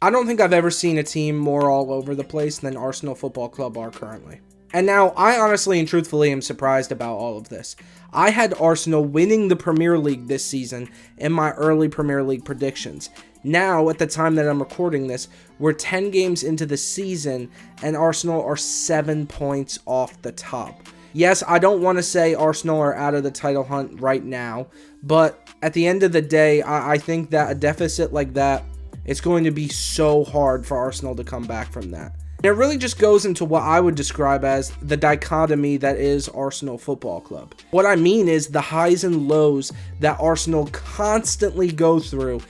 I don't think I've ever seen a team more all over the place than Arsenal Football Club are currently. And now, I honestly and truthfully am surprised about all of this. I had Arsenal winning the Premier League this season in my early Premier League predictions. Now, at the time that I'm recording this, we're 10 games into the season, and Arsenal are 7 points off the top. Yes, I don't want to say Arsenal are out of the title hunt right now, but at the end of the day, I think that a deficit like that, it's going to be so hard for Arsenal to come back from that. It really just goes into what I would describe as the dichotomy that is Arsenal Football Club. What I mean is the highs and lows that Arsenal constantly go through,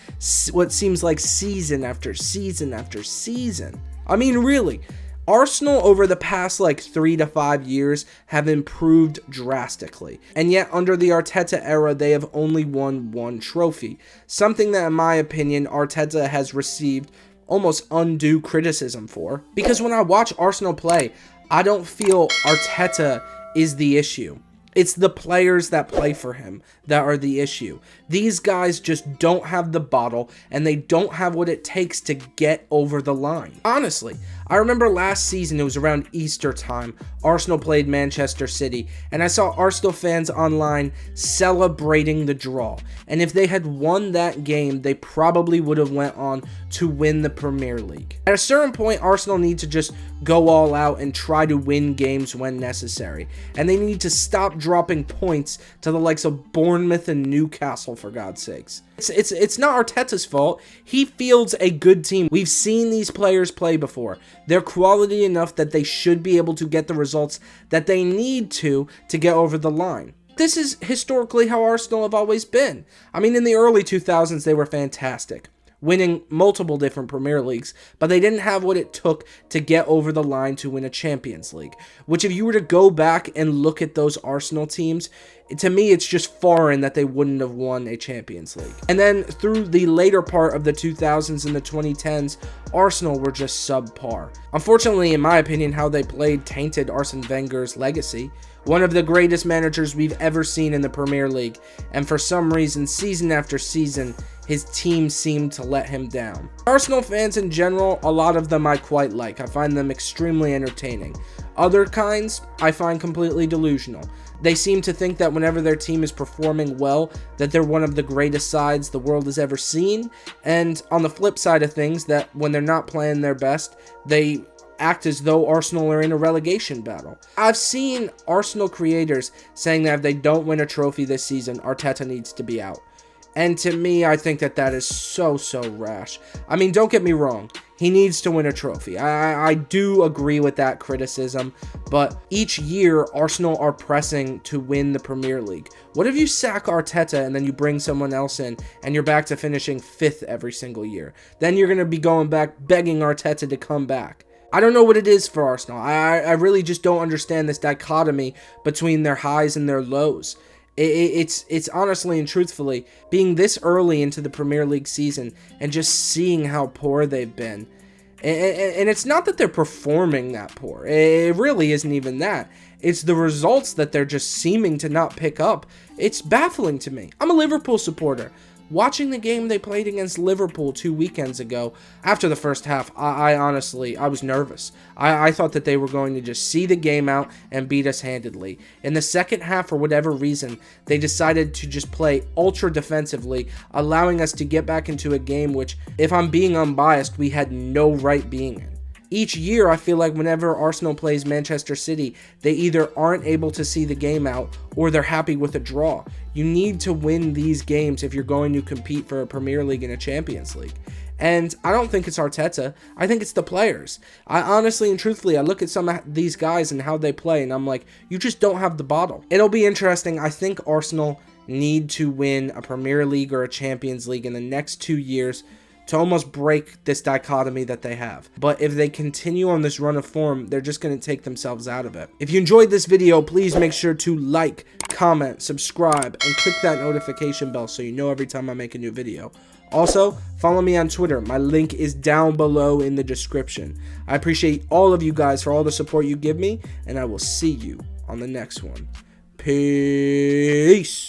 what seems like season after season after season. I mean, really, Arsenal over the past 3 to 5 years have improved drastically, and yet under the Arteta era they have only won one trophy, something that in my opinion Arteta has received almost undue criticism for. Because when I watch Arsenal play, I don't feel Arteta is the issue. It's the players that play for him that are the issue. These guys just don't have the bottle, and they don't have what it takes to get over the line. Honestly, I remember last season, it was around Easter time, Arsenal played Manchester City, and I saw Arsenal fans online celebrating the draw. And if they had won that game, they probably would have went on to win the Premier League. At a certain point, Arsenal need to just go all out and try to win games when necessary. And they need to stop dropping points to the likes of Bournemouth and Newcastle, for God's sakes. It's not Arteta's fault. He fields a good team. We've seen these players play before. They're quality enough that they should be able to get the results that they need to get over the line. This is historically how Arsenal have always been. I mean, in the early 2000s, they were fantastic, winning multiple different Premier Leagues, but they didn't have what it took to get over the line to win a Champions League, which if you were to go back and look at those Arsenal teams, to me, it's just foreign that they wouldn't have won a Champions League. And then through the later part of the 2000s and the 2010s, Arsenal were just subpar. Unfortunately, in my opinion, how they played tainted Arsene Wenger's legacy, one of the greatest managers we've ever seen in the Premier League, and for some reason, season after season, his team seemed to let him down. Arsenal fans in general, a lot of them I quite like. I find them extremely entertaining. Other kinds, I find completely delusional. They seem to think that whenever their team is performing well, that they're one of the greatest sides the world has ever seen. And on the flip side of things, that when they're not playing their best, they act as though Arsenal are in a relegation battle. I've seen Arsenal creators saying that if they don't win a trophy this season, Arteta needs to be out. And to me, I think that is so rash. I mean, don't get me wrong. He needs to win a trophy. I do agree with that criticism, but each year, Arsenal are pressing to win the Premier League. What if you sack Arteta and then you bring someone else in and you're back to finishing 5th every single year? Then you're going to be going back begging Arteta to come back. I don't know what it is for Arsenal. I really just don't understand this dichotomy between their highs and their lows. It's honestly and truthfully being this early into the Premier League season and just seeing how poor they've been. And it's not that they're performing that poor. It really isn't even that. It's the results that they're just seeming to not pick up. It's baffling to me. I'm a Liverpool supporter. Watching the game they played against Liverpool 2 weekends ago, after the first half, I honestly was nervous. I thought that they were going to just see the game out and beat us handedly. In the second half, for whatever reason, they decided to just play ultra defensively, allowing us to get back into a game which, if I'm being unbiased, we had no right being in. Each year, I feel like whenever Arsenal plays Manchester City, they either aren't able to see the game out or they're happy with a draw. You need to win these games if you're going to compete for a Premier League and a Champions League. And I don't think it's Arteta. I think it's the players. I honestly and truthfully, I look at some of these guys and how they play, and I'm like, you just don't have the bottle. It'll be interesting. I think Arsenal need to win a Premier League or a Champions League in the next 2 years to almost break this dichotomy that they have. But if they continue on this run of form, they're just going to take themselves out of it. If you enjoyed this video, please make sure to like, comment, subscribe, and click that notification bell so you know every time I make a new video. Also, follow me on Twitter. My link is down below in the description. I appreciate all of you guys for all the support you give me, and I will see you on the next one. Peace.